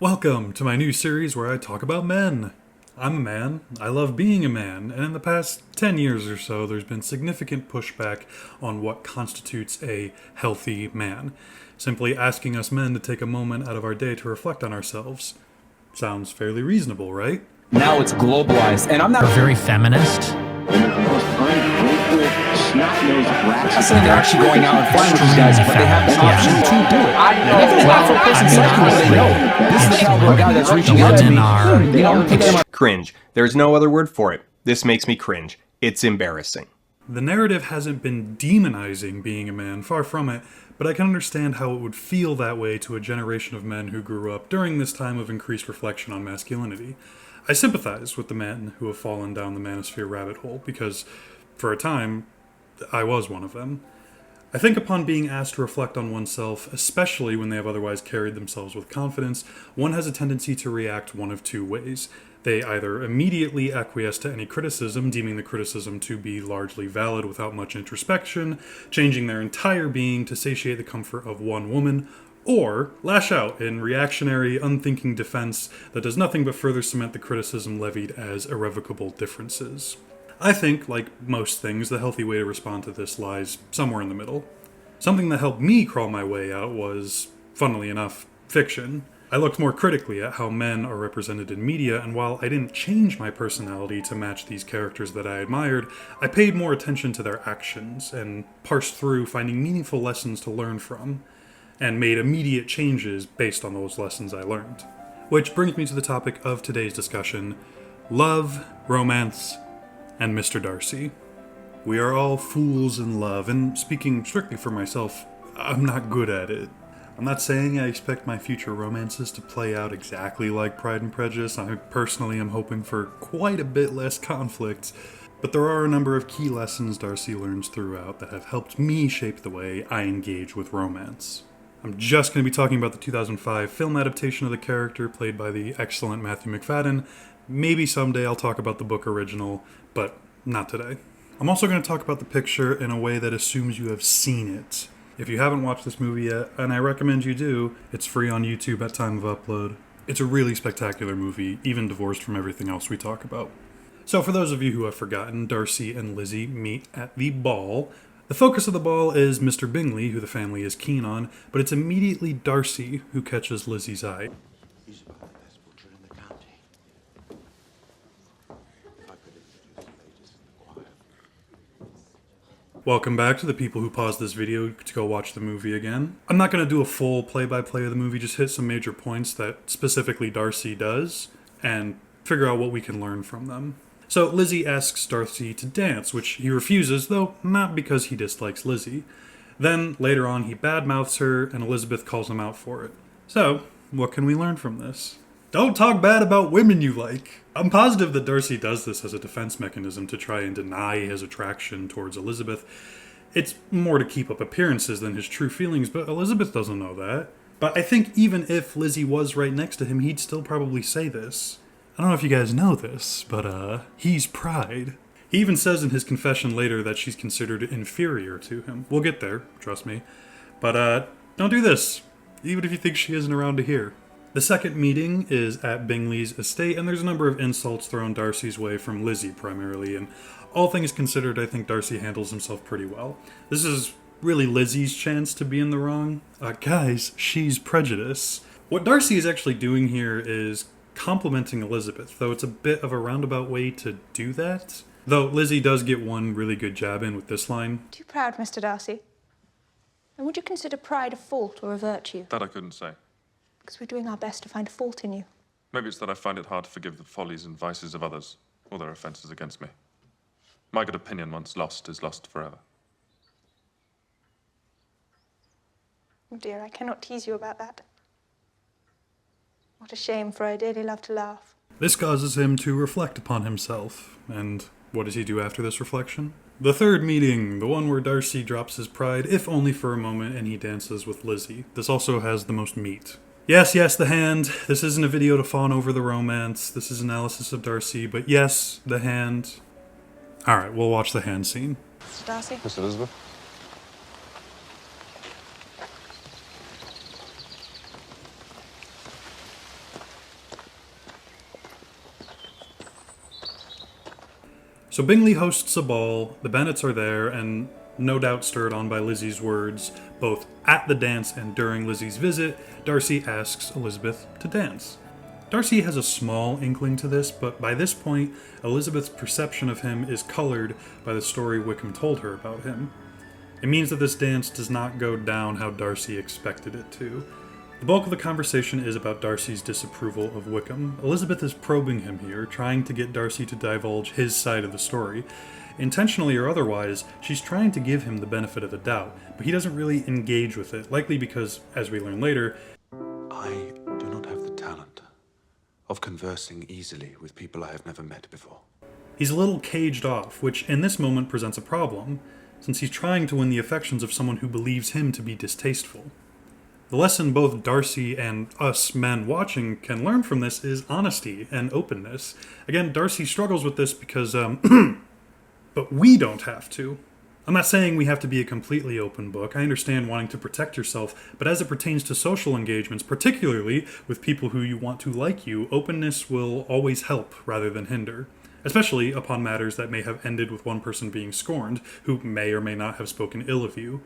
Welcome to my new series where I talk about men. I'm a man, I love being a man, and in the past 10 years or so there's been significant pushback on what constitutes a healthy man. Simply asking us men to take a moment out of our day to reflect on ourselves. Sounds fairly reasonable, right? Now it's globalized, and I'm not very feminist. And they're the most ungrateful, snot-nosed brats. not saying they're actually going out and flying with these guys, but they have the option to do it. I know. If it's not for a person sexually, they know. This is the caliber of guy that's reaching out to me. Cringe. There's no other word for it. This makes me cringe. It's embarrassing. The narrative hasn't been demonizing being a man, far from it, but I can understand how it would feel that way to a generation of men who grew up during this time of increased reflection on masculinity. I sympathize with the men who have fallen down the manosphere rabbit hole, because, for a time, I was one of them. I think upon being asked to reflect on oneself, especially when they have otherwise carried themselves with confidence, one has a tendency to react one of two ways. They either immediately acquiesce to any criticism, deeming the criticism to be largely valid without much introspection, changing their entire being to satiate the comfort of one woman, or lash out in reactionary, unthinking defense that does nothing but further cement the criticism levied as irrevocable differences. I think, like most things, the healthy way to respond to this lies somewhere in the middle. Something that helped me crawl my way out was, funnily enough, fiction. I looked more critically at how men are represented in media, and while I didn't change my personality to match these characters that I admired, I paid more attention to their actions and parsed through finding meaningful lessons to learn from, and made immediate changes based on those lessons I learned. Which brings me to the topic of today's discussion: love, romance, and Mr. Darcy. We are all fools in love, and speaking strictly for myself, I'm not good at it. I'm not saying I expect my future romances to play out exactly like Pride and Prejudice. I personally am hoping for quite a bit less conflict, but there are a number of key lessons Darcy learns throughout that have helped me shape the way I engage with romance. I'm just going to be talking about the 2005 film adaptation of the character played by the excellent Matthew McFadden. Maybe someday I'll talk about the book original, but not today. I'm also going to talk about the picture in a way that assumes you have seen it. If you haven't watched this movie yet, and I recommend you do, it's free on YouTube at time of upload. It's a really spectacular movie, even divorced from everything else we talk about. So for those of you who have forgotten, Darcy and Lizzie meet at the ball. The focus of the ball is Mr. Bingley, who the family is keen on, but it's immediately Darcy who catches Lizzie's eye. He's about the best butcher in the county. If I could introduce the ladies in the choir. Welcome back to the people who paused this video to go watch the movie again. I'm not going to do a full play-by-play of the movie, just hit some major points that specifically Darcy does, and figure out what we can learn from them. So Lizzie asks Darcy to dance, which he refuses, though not because he dislikes Lizzie. Then, later on, he badmouths her, and Elizabeth calls him out for it. So, what can we learn from this? Don't talk bad about women you like. I'm positive that Darcy does this as a defense mechanism to try and deny his attraction towards Elizabeth. It's more to keep up appearances than his true feelings, but Elizabeth doesn't know that. But I think even if Lizzie was right next to him, he'd still probably say this. I don't know if you guys know this, but he's Pride. He even says in his confession later that she's considered inferior to him. We'll get there, trust me. But don't do this, even if you think she isn't around to hear. The second meeting is at Bingley's estate, and there's a number of insults thrown Darcy's way from Lizzie primarily, and all things considered, I think Darcy handles himself pretty well. This is really Lizzie's chance to be in the wrong. Guys, she's prejudice. What Darcy is actually doing here is complimenting Elizabeth, though it's a bit of a roundabout way to do that. Though Lizzie does get one really good jab in with this line. Too proud, Mr. Darcy? And would you consider pride a fault or a virtue? That I couldn't say. Because we're doing our best to find a fault in you. Maybe it's that I find it hard to forgive the follies and vices of others, or their offences against me. My good opinion, once lost, is lost forever. Oh dear, I cannot tease you about that. What a shame, for I dearly love to laugh. This causes him to reflect upon himself, and what does he do after this reflection? The third meeting, the one where Darcy drops his pride, if only for a moment, and he dances with Lizzie. This also has the most meat. Yes, the hand. This isn't a video to fawn over the romance. This is analysis of Darcy, but yes, the hand. Alright, we'll watch the hand scene. Mr. Darcy? Miss Elizabeth? So Bingley hosts a ball, the Bennets are there, and no doubt stirred on by Lizzie's words, both at the dance and during Lizzie's visit, Darcy asks Elizabeth to dance. Darcy has a small inkling to this, but by this point, Elizabeth's perception of him is colored by the story Wickham told her about him. It means that this dance does not go down how Darcy expected it to. The bulk of the conversation is about Darcy's disapproval of Wickham. Elizabeth is probing him here, trying to get Darcy to divulge his side of the story. Intentionally or otherwise, she's trying to give him the benefit of the doubt, but he doesn't really engage with it, likely because, as we learn later, I do not have the talent of conversing easily with people I have never met before. he's a little caged off, which in this moment presents a problem, since he's trying to win the affections of someone who believes him to be distasteful. The lesson both Darcy and us men watching can learn from this is honesty and openness. Again, Darcy struggles with this because, but we don't have to. I'm not saying we have to be a completely open book. I understand wanting to protect yourself, but as it pertains to social engagements, particularly with people who you want to like you, openness will always help rather than hinder. Especially upon matters that may have ended with one person being scorned, who may or may not have spoken ill of you.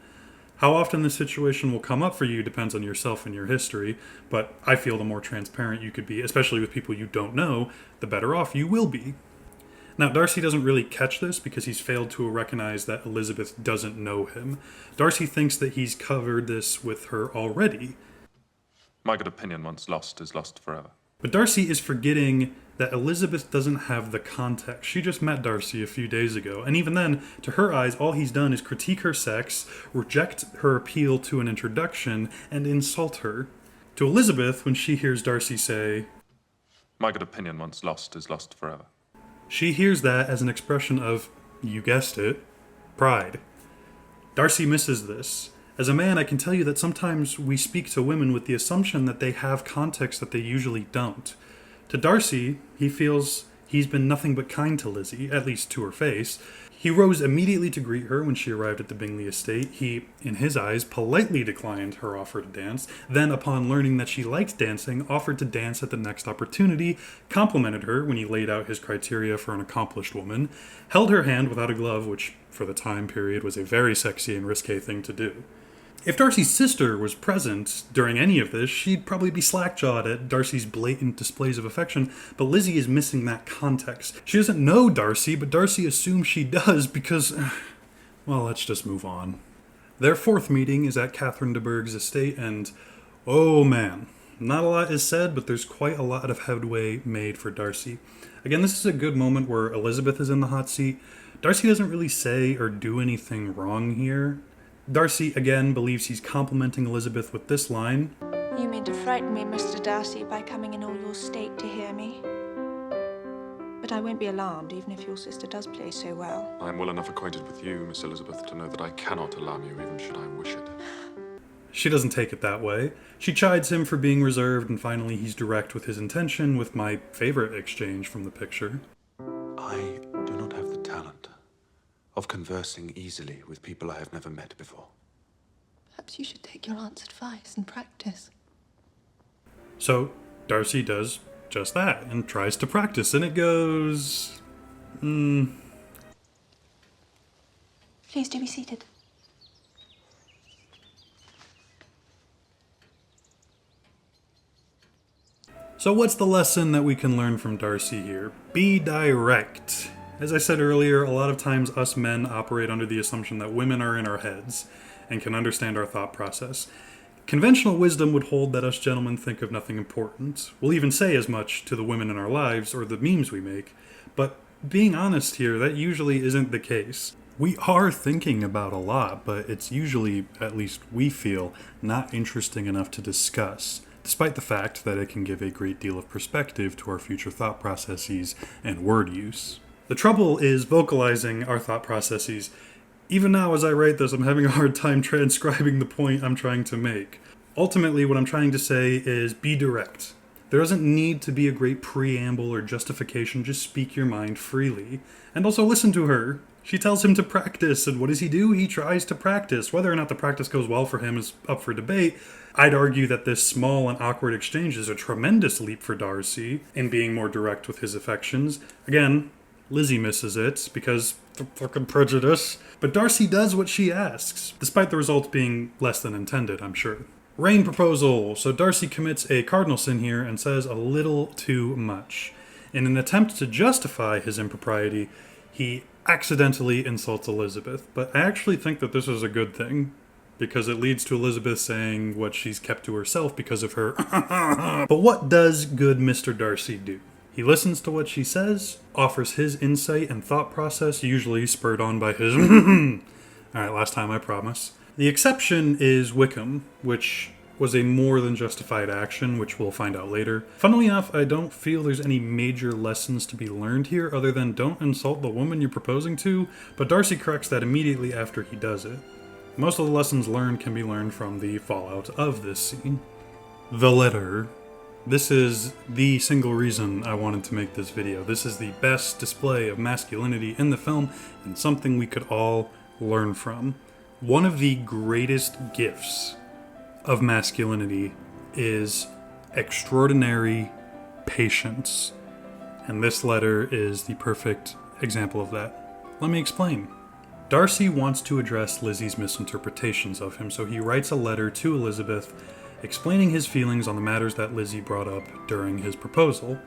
How often this situation will come up for you depends on yourself and your history, but I feel the more transparent you could be, especially with people you don't know, the better off you will be. Now, Darcy doesn't really catch this because he's failed to recognize that Elizabeth doesn't know him. Darcy thinks that he's covered this with her already. My good opinion, once lost, is lost forever. But Darcy is forgetting that Elizabeth doesn't have the context. She just met Darcy a few days ago, and even then, to her eyes, all he's done is critique her sex, reject her appeal to an introduction, and insult her. To Elizabeth, when she hears Darcy say, My good opinion, once lost, is lost forever. she hears that as an expression of, you guessed it, pride. Darcy misses this. As a man, I can tell you that sometimes we speak to women with the assumption that they have context that they usually don't. To Darcy, he feels he's been nothing but kind to Lizzie, at least to her face. He rose immediately to greet her when she arrived at the Bingley estate. He, in his eyes, politely declined her offer to dance, then upon learning that she liked dancing, offered to dance at the next opportunity, complimented her when he laid out his criteria for an accomplished woman, held her hand without a glove, which, for the time period, was a very sexy and risque thing to do. If Darcy's sister was present during any of this, she'd probably be slack-jawed at Darcy's blatant displays of affection, but Lizzie is missing that context. She doesn't know Darcy, but Darcy assumes she does because... well, let's just move on. Their fourth meeting is at Catherine de Bourgh's estate, and oh man, not a lot is said, but there's quite a lot of headway made for Darcy. Again, this is a good moment where Elizabeth is in the hot seat. Darcy doesn't really say or do anything wrong here. Darcy, again, believes he's complimenting Elizabeth with this line. You mean to frighten me, Mr. Darcy, by coming in all your state to hear me? But I won't be alarmed, even if your sister does play so well. I am well enough acquainted with you, Miss Elizabeth, to know that I cannot alarm you, even should I wish it. She doesn't take it that way. She chides him for being reserved, and finally he's direct with his intention with my favorite exchange from the picture. I do not have the talent of conversing easily with people I have never met before. Perhaps you should take your aunt's advice and practice. So, Darcy does just that, and tries to practice, and it goes... Please do be seated. So what's the lesson that we can learn from Darcy here? Be direct. As I said earlier, a lot of times us men operate under the assumption that women are in our heads and can understand our thought process. Conventional wisdom would hold that us gentlemen think of nothing important. We'll even say as much to the women in our lives or the memes we make. But being honest here, that usually isn't the case. We are thinking about a lot, but it's usually, at least we feel, not interesting enough to discuss, despite the fact that it can give a great deal of perspective to our future thought processes and word use. The trouble is vocalizing our thought processes. Even now, as I write this, I'm having a hard time transcribing the point I'm trying to make. Ultimately, what I'm trying to say is be direct. There doesn't need to be a great preamble or justification, just speak your mind freely. And also listen to her. She tells him to practice, and what does he do? He tries to practice. Whether or not the practice goes well for him is up for debate. I'd argue that this small and awkward exchange is a tremendous leap for Darcy in being more direct with his affections. Again, Lizzie misses it because the fucking prejudice. But Darcy does what she asks, despite the results being less than intended, I'm sure. Rain proposal. So Darcy commits a cardinal sin here and says a little too much. In an attempt to justify his impropriety, he accidentally insults Elizabeth. But I actually think that this is a good thing, because it leads to Elizabeth saying what she's kept to herself because of her. But what does good Mr. Darcy do? He listens to what she says, offers his insight and thought process, usually spurred on by his Alright, last time, I promise. The exception is Wickham, which was a more than justified action, which we'll find out later. Funnily enough, I don't feel there's any major lessons to be learned here other than don't insult the woman you're proposing to, but Darcy corrects that immediately after he does it. Most of the lessons learned can be learned from the fallout of this scene. The letter. This is the single reason I wanted to make this video. This is the best display of masculinity in the film and something we could all learn from. One of the greatest gifts of masculinity is extraordinary patience. And this letter is the perfect example of that. Let me explain. Darcy wants to address Lizzie's misinterpretations of him, so he writes a letter to Elizabeth explaining his feelings on the matters that Lizzie brought up during his proposal.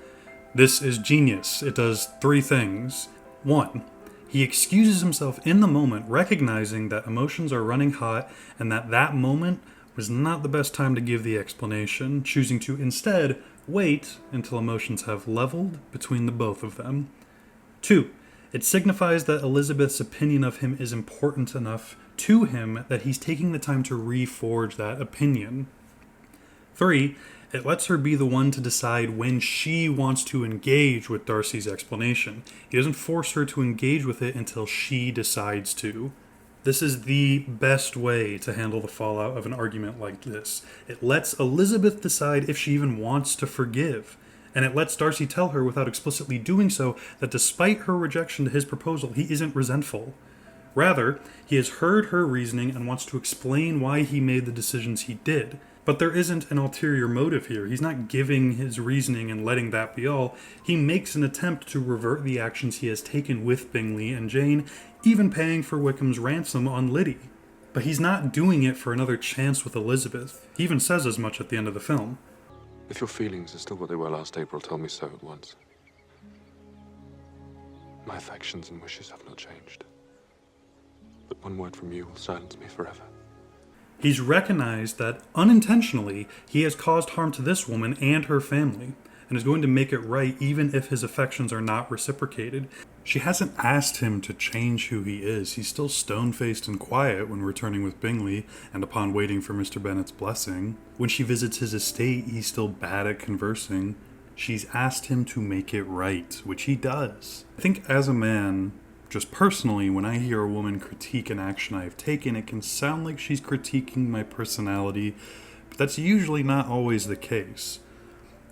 This is genius. It does 3 things. 1. He excuses himself in the moment, recognizing that emotions are running hot and that moment was not the best time to give the explanation, choosing to instead wait until emotions have leveled between the both of them. 2. It signifies that Elizabeth's opinion of him is important enough to him that he's taking the time to reforge that opinion. 3. It lets her be the one to decide when she wants to engage with Darcy's explanation. He doesn't force her to engage with it until she decides to. This is the best way to handle the fallout of an argument like this. It lets Elizabeth decide if she even wants to forgive. And it lets Darcy tell her, without explicitly doing so, that despite her rejection to his proposal, he isn't resentful. Rather, he has heard her reasoning and wants to explain why he made the decisions he did. But there isn't an ulterior motive here. He's not giving his reasoning and letting that be all. He makes an attempt to revert the actions he has taken with Bingley and Jane, even paying for Wickham's ransom on Liddy. But he's not doing it for another chance with Elizabeth. He even says as much at the end of the film. If your feelings are still what they were last April, tell me so at once. My affections and wishes have not changed. But one word from you will silence me forever. He's recognized that, unintentionally, he has caused harm to this woman and her family, and is going to make it right even if his affections are not reciprocated. She hasn't asked him to change who he is. He's still stone-faced and quiet when returning with Bingley, and upon waiting for Mr. Bennet's blessing. When she visits his estate, he's still bad at conversing. She's asked him to make it right, which he does. I think as a man, just personally, when I hear a woman critique an action I've taken, it can sound like she's critiquing my personality, but that's usually not always the case.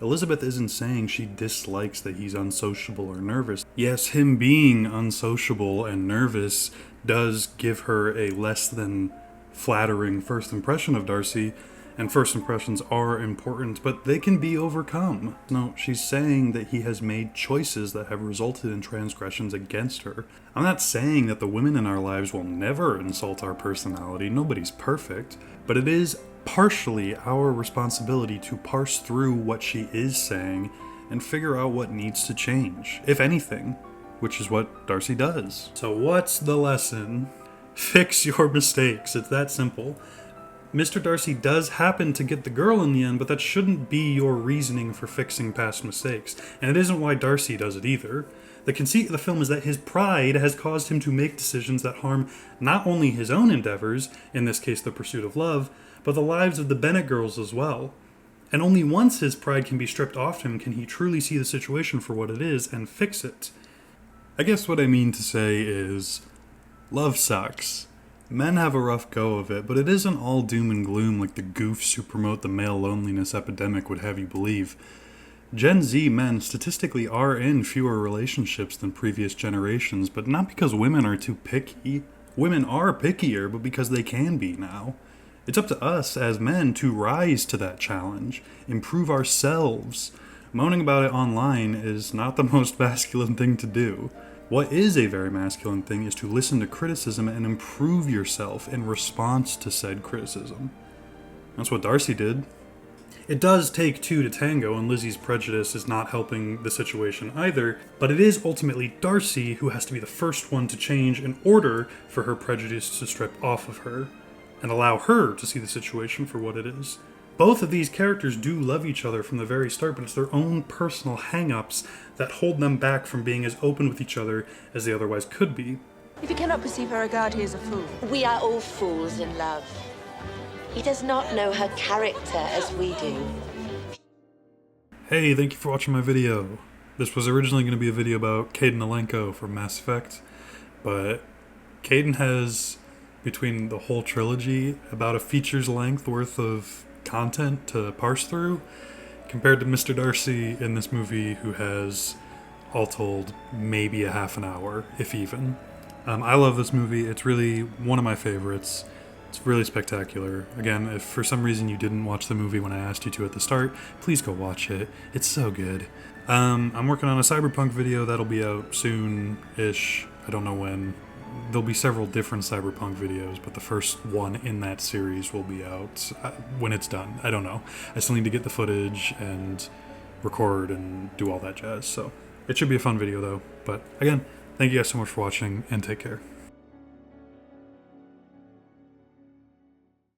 Elizabeth isn't saying she dislikes that he's unsociable or nervous. Yes, him being unsociable and nervous does give her a less than flattering first impression of Darcy, and first impressions are important, but they can be overcome. No, she's saying that he has made choices that have resulted in transgressions against her. I'm not saying that the women in our lives will never insult our personality. Nobody's perfect. But it is partially our responsibility to parse through what she is saying and figure out what needs to change, if anything, which is what Darcy does. So what's the lesson? Fix your mistakes. It's that simple. Mr. Darcy does happen to get the girl in the end, but that shouldn't be your reasoning for fixing past mistakes. And it isn't why Darcy does it either. The conceit of the film is that his pride has caused him to make decisions that harm not only his own endeavors, in this case the pursuit of love, but the lives of the Bennet girls as well. And only once his pride can be stripped off him can he truly see the situation for what it is and fix it. I guess what I mean to say is, love sucks. Men have a rough go of it, but it isn't all doom and gloom like the goofs who promote the male loneliness epidemic would have you believe. Gen Z men statistically are in fewer relationships than previous generations, but not because women are too picky. Women are pickier, but because they can be now. It's up to us as men to rise to that challenge, improve ourselves. Moaning about it online is not the most masculine thing to do. What is a very masculine thing is to listen to criticism and improve yourself in response to said criticism. That's what Darcy did. It does take two to tango, and Lizzie's prejudice is not helping the situation either, but it is ultimately Darcy who has to be the first one to change in order for her prejudice to strip off of her, and allow her to see the situation for what it is. Both of these characters do love each other from the very start, but it's their own personal hang-ups that hold them back from being as open with each other as they otherwise could be. If he cannot perceive her regard, he is a fool. We are all fools in love. He does not know her character as we do. Hey, thank you for watching my video. This was originally going to be a video about Kaidan Alenko from Mass Effect, but Kaidan has, between the whole trilogy, about a feature's length worth of content to parse through, compared to Mr. Darcy in this movie, who has, all told, maybe a half an hour, if even. I love this movie. It's really one of my favorites. It's really spectacular. Again, if for some reason you didn't watch the movie when I asked you to at the start, please go watch it. It's so good. I'm working on a Cyberpunk video that'll be out soon-ish. I don't know when. There'll be several different Cyberpunk videos, but the first one in that series will be out when it's done. I don't know. I still need to get the footage and record and do all that jazz, so it should be a fun video though. But again, thank you guys so much for watching, and take care.